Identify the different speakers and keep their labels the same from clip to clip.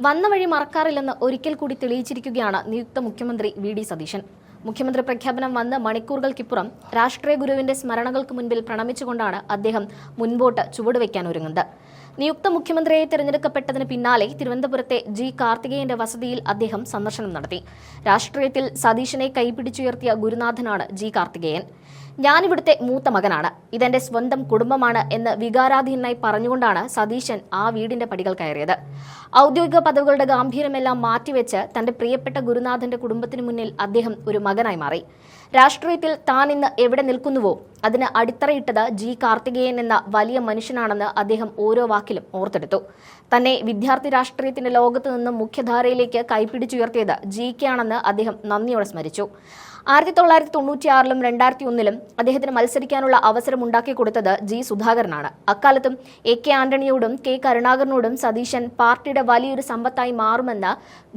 Speaker 1: വന്ന വഴി മറക്കാറില്ലെന്ന് ഒരിക്കൽ കൂടി തെളിയിച്ചിരിക്കുകയാണ് നിയുക്ത മുഖ്യമന്ത്രി വി.ഡി. സതീശൻ. മുഖ്യമന്ത്രി പ്രഖ്യാപനം വന്ന് മണിക്കൂറുകൾക്കിപ്പുറം രാഷ്ട്രീയ ഗുരുവിന്റെ സ്മരണകൾക്ക് മുൻപിൽ പ്രണമിച്ചുകൊണ്ടാണ് അദ്ദേഹം മുൻപോട്ട് ചുവടുവയ്ക്കാൻ ഒരുങ്ങുന്നത്. നിയുക്ത മുഖ്യമന്ത്രിയെ തിരഞ്ഞെടുക്കപ്പെട്ടതിന് പിന്നാലെ തിരുവനന്തപുരത്തെ ജി കാർത്തികേയന്റെ വസതിയിൽ അദ്ദേഹം സന്ദർശനം നടത്തി. രാഷ്ട്രീയത്തിൽ സതീശനെ കൈപിടിച്ചുയർത്തിയ ഗുരുനാഥനാണ് ജി കാർത്തികേയൻ. ഞാനിവിടുത്തെ മൂത്ത മകനാണ്, ഇതെന്റെ സ്വന്തം കുടുംബമാണ് എന്ന് വികാരാധീനായി പറഞ്ഞുകൊണ്ടാണ് സതീശൻ ആ വീടിന്റെ പടികൾ കയറിയത്. ഔദ്യോഗിക പദവികളുടെ ഗാംഭീര്യമെല്ലാം മാറ്റിവെച്ച് തന്റെ പ്രിയപ്പെട്ട ഗുരുനാഥന്റെ കുടുംബത്തിനു മുന്നിൽ അദ്ദേഹം ഒരു മകനായി മാറി. രാഷ്ട്രീയത്തിൽ താൻ ഇന്ന് എവിടെ നിൽക്കുന്നുവോ അതിന് അടിത്തറയിട്ടത് ജി കാർത്തികേയൻ എന്ന വലിയ മനുഷ്യനാണെന്ന് അദ്ദേഹം ഓരോ വാക്കിലും ഓർത്തെടുത്തു. തന്നെ വിദ്യാർത്ഥി രാഷ്ട്രീയത്തിന്റെ ലോകത്ത് നിന്നും മുഖ്യധാരയിലേക്ക് കൈപിടിച്ചുയർത്തിയത് ജിക്കാണെന്ന് അദ്ദേഹം നന്ദിയോടെ സ്മരിച്ചു. 1996-ലും 2001-ലും അദ്ദേഹത്തിന് മത്സരിക്കാനുള്ള അവസരം ഉണ്ടാക്കി കൊടുത്തത് ജി സുധാകരനാണ്. അക്കാലത്തും എ.കെ. ആന്റണിയോടും കെ. കരുണാകരനോടും സതീശൻ പാർട്ടിയുടെ വലിയൊരു സമ്പത്തായി മാറുമെന്ന്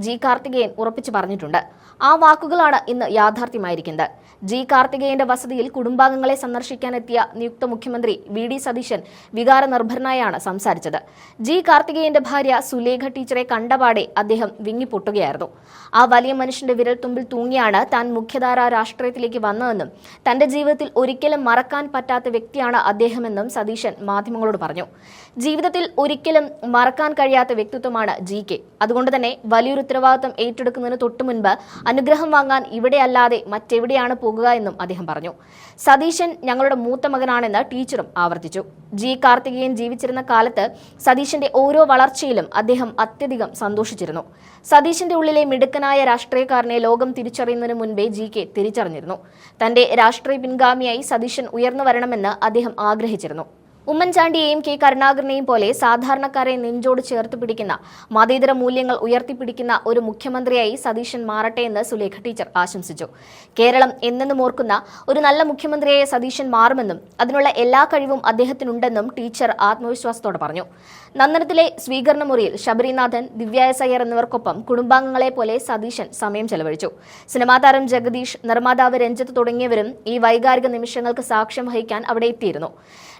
Speaker 1: ജി കാർത്തികേയൻ ഉറപ്പിച്ചു പറഞ്ഞിട്ടുണ്ട്. ആ വാക്കുകളാണ് ഇന്ന് യാഥാർത്ഥ്യമായിരിക്കുന്നത്. ജി കാർത്തികേയന്റെ വസതിയിൽ കുടുംബാംഗങ്ങളെ സന്ദർശിക്കാനെത്തിയ നിയുക്ത മുഖ്യമന്ത്രി വി.ഡി. സതീശൻ വികാരനിർഭരനായാണ് സംസാരിച്ചത്. ജി കാർത്തികേയന്റെ ഭാര്യ സുലേഖ ടീച്ചറെ കണ്ടപാടെ അദ്ദേഹം വിങ്ങിപ്പൊട്ടുകയായിരുന്നു. ആ വലിയ മനുഷ്യന്റെ വിരൽത്തുമ്പിൽ തൂങ്ങിയാണ് താൻ മുഖ്യധാര രാഷ്ട്രീയത്തിലേക്ക് വന്നതെന്നും തന്റെ ജീവിതത്തിൽ ഒരിക്കലും മറക്കാൻ പറ്റാത്ത വ്യക്തിയാണ് അദ്ദേഹമെന്നും സതീശൻ മാധ്യമങ്ങളോട് പറഞ്ഞു. ജീവിതത്തിൽ ഒരിക്കലും മറക്കാൻ കഴിയാത്ത വ്യക്തിത്വമാണ് ജി.കെ. അതുകൊണ്ട് തന്നെ വലിയൊരു ഉത്തരവാദിത്തം ഏറ്റെടുക്കുന്നതിന് തൊട്ടുമുൻപ് അനുഗ്രഹം വാങ്ങാൻ ഇവിടെയല്ലാതെ മറ്റെവിടെയാണ് പോകുക എന്നും അദ്ദേഹം പറഞ്ഞു. സതീശൻ ഞങ്ങളുടെ മൂത്ത മകനാണെന്ന് ടീച്ചറും ആവർത്തിച്ചു. ജി കാർത്തികേയൻ ജീവിച്ചിരുന്ന കാലത്ത് സതീശന്റെ ഓരോ വളർച്ചയിലും അദ്ദേഹം അത്യധികം സന്തോഷിച്ചിരുന്നു. സതീശന്റെ ഉള്ളിലെ മിടുക്കനായ രാഷ്ട്രീയക്കാരനെ ലോകം തിരിച്ചറിയുന്നതിന് മുൻപേ ജി.കെ. തിരിച്ചറിഞ്ഞിരുന്നു. തന്റെ രാഷ്ട്രീയ പിൻഗാമിയായി സതീശൻ ഉയർന്നു വരണമെന്ന് അദ്ദേഹം ആഗ്രഹിച്ചിരുന്നു. ഉമ്മൻചാണ്ടിയെയും കെ. കരുണാകരനെയും പോലെ സാധാരണക്കാരെ നെഞ്ചോട് ചേർത്ത് പിടിക്കുന്ന, മതേതര മൂല്യങ്ങൾ ഉയർത്തിപ്പിടിക്കുന്ന ഒരു മുഖ്യമന്ത്രിയായി സതീശൻ മാറട്ടെ എന്ന് സുലേഖ ടീച്ചർ ആശംസിച്ചു. കേരളം എന്നെന്നും ഓർക്കുന്ന ഒരു നല്ല മുഖ്യമന്ത്രിയായ സതീശൻ മാറുമെന്നും അതിനുള്ള എല്ലാ കഴിവും അദ്ദേഹത്തിനുണ്ടെന്നും ടീച്ചർ ആത്മവിശ്വാസത്തോടെ പറഞ്ഞു. നന്ദനത്തിലെ സ്വീകരണ മുറിയിൽ ശബരിനാഥൻ, ദിവ്യ എസ്. അയ്യർ എന്നിവർക്കൊപ്പം കുടുംബാംഗങ്ങളെ പോലെ സതീശൻ സമയം ചെലവഴിച്ചു. സിനിമാ താരം ജഗദീഷ്, നിർമ്മാതാവ് രഞ്ജിത്ത് തുടങ്ങിയവരും ഈ വൈകാരിക നിമിഷങ്ങൾക്ക് സാക്ഷ്യം വഹിക്കാൻ അവിടെ എത്തിയിരുന്നു.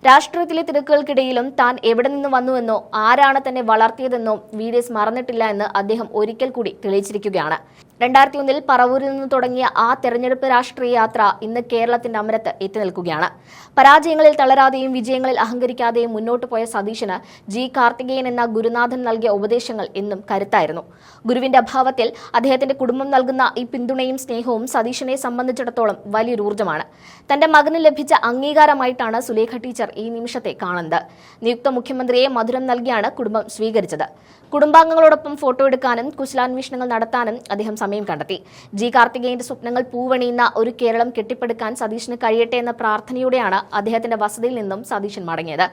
Speaker 1: രാഷ്ട്രീയത്തിലെ തിരക്കുകൾക്കിടയിലും താൻ എവിടെ നിന്ന് വന്നുവെന്നോ ആരാണ് തന്നെ വളർത്തിയതെന്നോ വി.ഡി. മറന്നിട്ടില്ല എന്ന് അദ്ദേഹം ഒരിക്കൽ കൂടി തെളിയിച്ചിരിക്കുകയാണ്. 2001-ൽ പറവൂരിൽ നിന്ന് തുടങ്ങിയ ആ തെരഞ്ഞെടുപ്പ് രാഷ്ട്രീയ യാത്ര ഇന്ന് കേരളത്തിന്റെ അമരത്ത് എത്തി നിൽക്കുകയാണ്. പരാജയങ്ങളിൽ തളരാതെയും വിജയങ്ങളിൽ അഹങ്കരിക്കാതെയും മുന്നോട്ട് പോയ സതീശന് ജി കാർത്തികേയൻ എന്ന ഗുരുനാഥൻ നൽകിയ ഉപദേശങ്ങൾ എന്നും കരുത്തായിരുന്നു. ഗുരുവിന്റെ അഭാവത്തിൽ അദ്ദേഹത്തിന്റെ കുടുംബം നൽകുന്ന ഈ പിന്തുണയും സ്നേഹവും സതീശനെ സംബന്ധിച്ചിടത്തോളം വലിയൊരു ഊർജ്ജമാണ്. തന്റെ മകന് ലഭിച്ച അംഗീകാരമായിട്ടാണ് സുലേഖ ടീച്ചർ ഈ നിമിഷത്തെ കാണുന്നത്. നിയുക്ത മുഖ്യമന്ത്രിയെ മധുരം നൽകിയാണ് കുടുംബം സ്വീകരിച്ചത്. കുടുംബാംഗങ്ങളോടൊപ്പം ഫോട്ടോ എടുക്കാനും കുശലാന്വേഷണങ്ങൾ നടത്താനും അദ്ദേഹം സമയം കണ്ടെത്തി. ജി കാർത്തികേയന്റെ സ്വപ്നങ്ങൾ പൂവണിയുന്ന ഒരു കേരളം കെട്ടിപ്പടുക്കാൻ സതീശന് കഴിയട്ടെ എന്ന പ്രാർത്ഥനയോടെയാണ് അദ്ദേഹത്തിന്റെ വസതിയിൽ നിന്നും സതീശൻ മടങ്ങിയത്.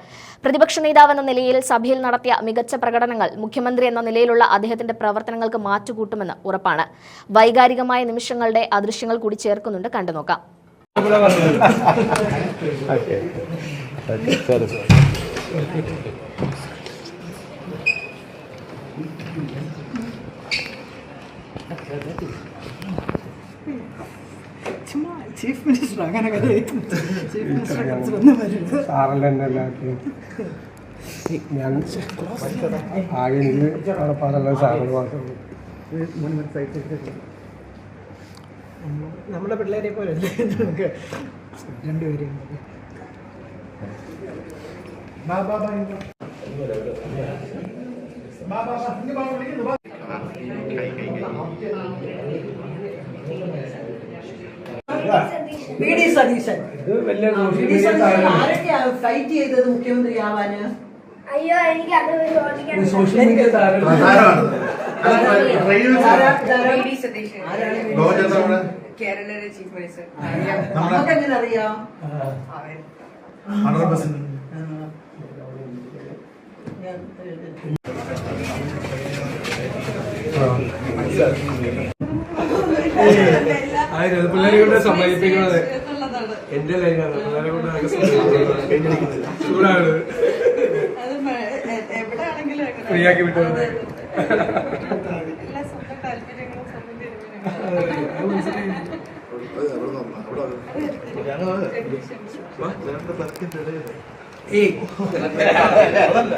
Speaker 1: പ്രതിപക്ഷ നേതാവ് എന്ന നിലയിൽ സഭയിൽ നടത്തിയ മികച്ച പ്രകടനങ്ങൾ മുഖ്യമന്ത്രി എന്ന നിലയിലുള്ള അദ്ദേഹത്തിന്റെ പ്രവർത്തനങ്ങൾക്ക് മാറ്റുകൂട്ടുമെന്ന് ഉറപ്പാണ്. വൈകാരികമായ നിമിഷങ്ങളുടെ അദൃശ്യങ്ങൾ കൂടി ചേർക്കുന്നുണ്ട്, കണ്ടുനോക്കാം.
Speaker 2: ചീഫ് മിനിസ്റ്റർ അങ്ങനെ ചീഫ് മിനിസ്റ്ററെ കുറിച്ച്
Speaker 3: ഞാൻ ആകെ എനിക്ക് അവിടെ പാടുള്ള സാറിന് മാത്രമേ
Speaker 2: നമ്മുടെ പിള്ളേരെ പോലെ നമുക്ക് രണ്ടുപേരെയും വി.ഡി. സതീശൻ ഫൈറ്റ് ചെയ്തത് മുഖ്യമന്ത്രി ആവാന്.
Speaker 4: അയ്യോ, എനിക്ക് അത്
Speaker 3: social media
Speaker 2: Kerala chief minister നമുക്കെങ്ങനെ അറിയാം?
Speaker 3: പിള്ളേരെ കൊണ്ട് സമ്മതിപ്പിക്കുന്നത് എന്റെ ലൈനാണ്. പിള്ളേരെ കൊണ്ട് ചൂടാണ് ഫ്രീയാക്കി വിട്ടു.
Speaker 5: ഏയ്